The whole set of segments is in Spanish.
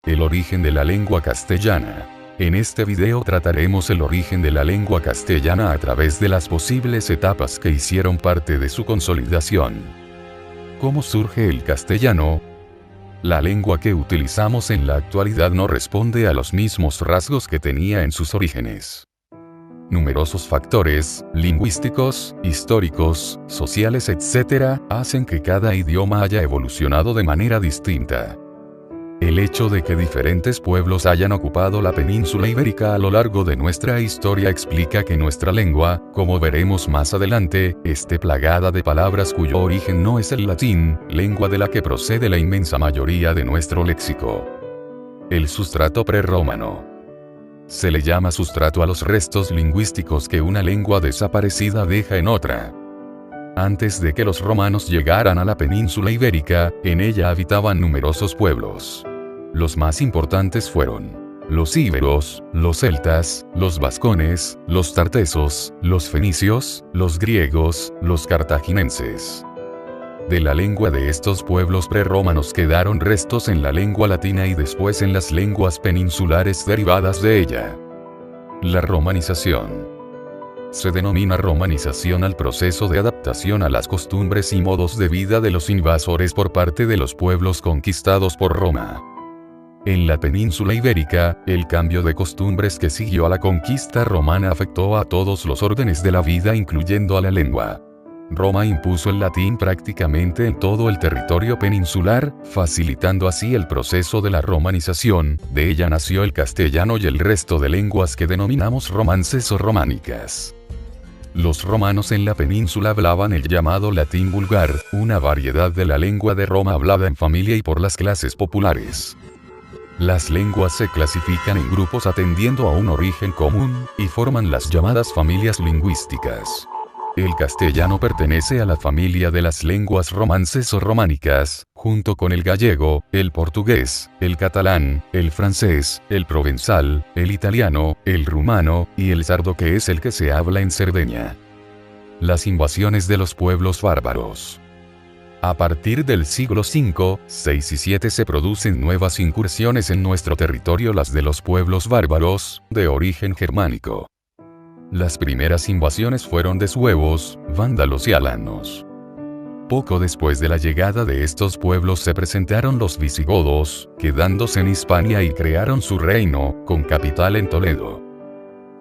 El origen de la lengua castellana. En este video trataremos el origen de la lengua castellana a través de las posibles etapas que hicieron parte de su consolidación. ¿Cómo surge el castellano? La lengua que utilizamos en la actualidad no responde a los mismos rasgos que tenía en sus orígenes. Numerosos factores, lingüísticos, históricos, sociales, etc., hacen que cada idioma haya evolucionado de manera distinta. El hecho de que diferentes pueblos hayan ocupado la península ibérica a lo largo de nuestra historia explica que nuestra lengua, como veremos más adelante, esté plagada de palabras cuyo origen no es el latín, lengua de la que procede la inmensa mayoría de nuestro léxico. El sustrato prerromano. Se le llama sustrato a los restos lingüísticos que una lengua desaparecida deja en otra. Antes de que los romanos llegaran a la península ibérica, en ella habitaban numerosos pueblos. Los más importantes fueron los íberos, los celtas, los vascones, los tartesos, los fenicios, los griegos, los cartaginenses. De la lengua de estos pueblos prerromanos quedaron restos en la lengua latina y después en las lenguas peninsulares derivadas de ella. La romanización. Se denomina romanización al proceso de adaptación a las costumbres y modos de vida de los invasores por parte de los pueblos conquistados por Roma. En la península ibérica, el cambio de costumbres que siguió a la conquista romana afectó a todos los órdenes de la vida incluyendo a la lengua. Roma impuso el latín prácticamente en todo el territorio peninsular, facilitando así el proceso de la romanización. De ella nació el castellano y el resto de lenguas que denominamos romances o románicas. Los romanos en la península hablaban el llamado latín vulgar, una variedad de la lengua de Roma hablada en familia y por las clases populares. Las lenguas se clasifican en grupos atendiendo a un origen común, y forman las llamadas familias lingüísticas. El castellano pertenece a la familia de las lenguas romances o románicas, junto con el gallego, el portugués, el catalán, el francés, el provenzal, el italiano, el rumano, y el sardo que es el que se habla en Cerdeña. Las invasiones de los pueblos bárbaros. A partir del siglo V, VI y VII se producen nuevas incursiones en nuestro territorio, las de los pueblos bárbaros, de origen germánico. Las primeras invasiones fueron de suevos, vándalos y alanos. Poco después de la llegada de estos pueblos se presentaron los visigodos, quedándose en Hispania y crearon su reino, con capital en Toledo.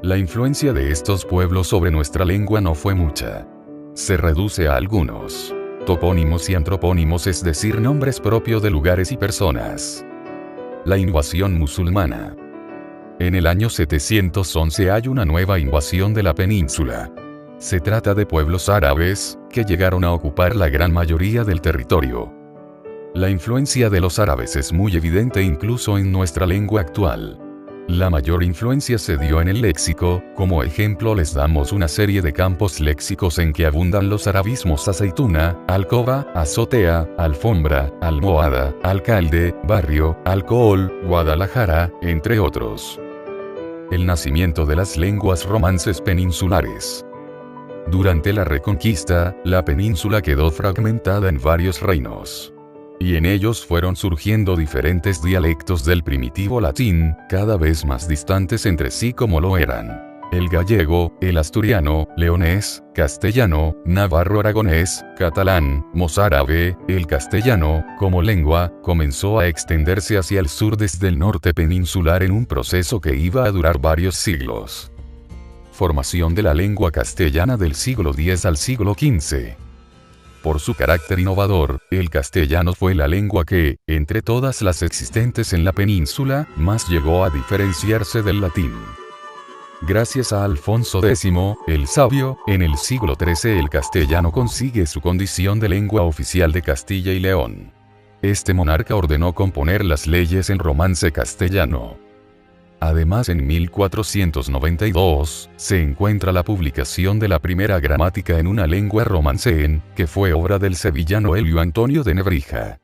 La influencia de estos pueblos sobre nuestra lengua no fue mucha. Se reduce a algunos topónimos y antropónimos, es decir, nombres propios de lugares y personas. La invasión musulmana. En el año 711 hay una nueva invasión de la península. Se trata de pueblos árabes, que llegaron a ocupar la gran mayoría del territorio. La influencia de los árabes es muy evidente incluso en nuestra lengua actual. La mayor influencia se dio en el léxico, como ejemplo les damos una serie de campos léxicos en que abundan los arabismos aceituna, alcoba, azotea, alfombra, almohada, alcalde, barrio, alcohol, Guadalajara, entre otros. El nacimiento de las lenguas romances peninsulares. Durante la Reconquista, la península quedó fragmentada en varios reinos. Y en ellos fueron surgiendo diferentes dialectos del primitivo latín, cada vez más distantes entre sí como lo eran el gallego, el asturiano, leonés, castellano, navarro-aragonés, catalán, mozárabe. El castellano, como lengua, comenzó a extenderse hacia el sur desde el norte peninsular en un proceso que iba a durar varios siglos. Formación de la lengua castellana del siglo X al siglo XV. Por su carácter innovador, el castellano fue la lengua que, entre todas las existentes en la península, más llegó a diferenciarse del latín. Gracias a Alfonso X, el Sabio, en el siglo XIII el castellano consigue su condición de lengua oficial de Castilla y León. Este monarca ordenó componer las leyes en romance castellano. Además, en 1492, se encuentra la publicación de la primera gramática en una lengua romancén, que fue obra del sevillano Helio Antonio de Nebrija.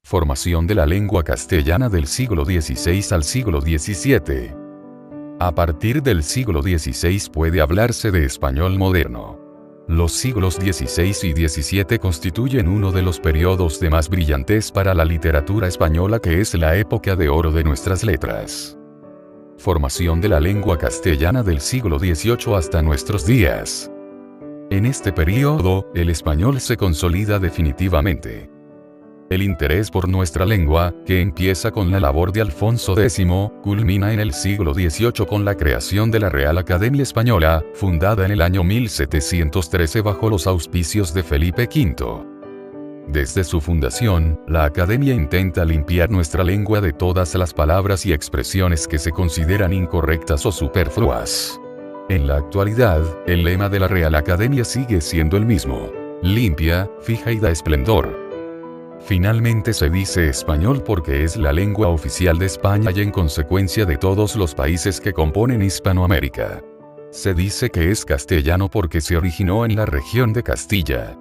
Formación de la lengua castellana del siglo XVI al siglo XVII. A partir del siglo XVI puede hablarse de español moderno. Los siglos XVI y XVII constituyen uno de los periodos de más brillantez para la literatura española, que es la época de oro de nuestras letras. Formación de la lengua castellana del siglo XVIII hasta nuestros días. En este periodo, el español se consolida definitivamente. El interés por nuestra lengua, que empieza con la labor de Alfonso X, culmina en el siglo XVIII con la creación de la Real Academia Española, fundada en el año 1713 bajo los auspicios de Felipe V. Desde su fundación, la Academia intenta limpiar nuestra lengua de todas las palabras y expresiones que se consideran incorrectas o superfluas. En la actualidad, el lema de la Real Academia sigue siendo el mismo: limpia, fija y da esplendor. Finalmente se dice español porque es la lengua oficial de España y en consecuencia de todos los países que componen Hispanoamérica. Se dice que es castellano porque se originó en la región de Castilla.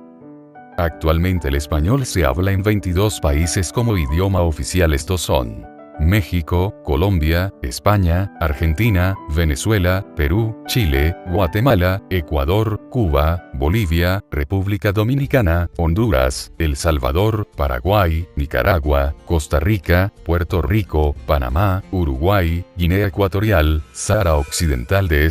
Actualmente el español se habla en 22 países como idioma oficial. Estos son México, Colombia, España, Argentina, Venezuela, Perú, Chile, Guatemala, Ecuador, Cuba, Bolivia, República Dominicana, Honduras, El Salvador, Paraguay, Nicaragua, Costa Rica, Puerto Rico, Panamá, Uruguay, Guinea Ecuatorial, Sahara Occidental de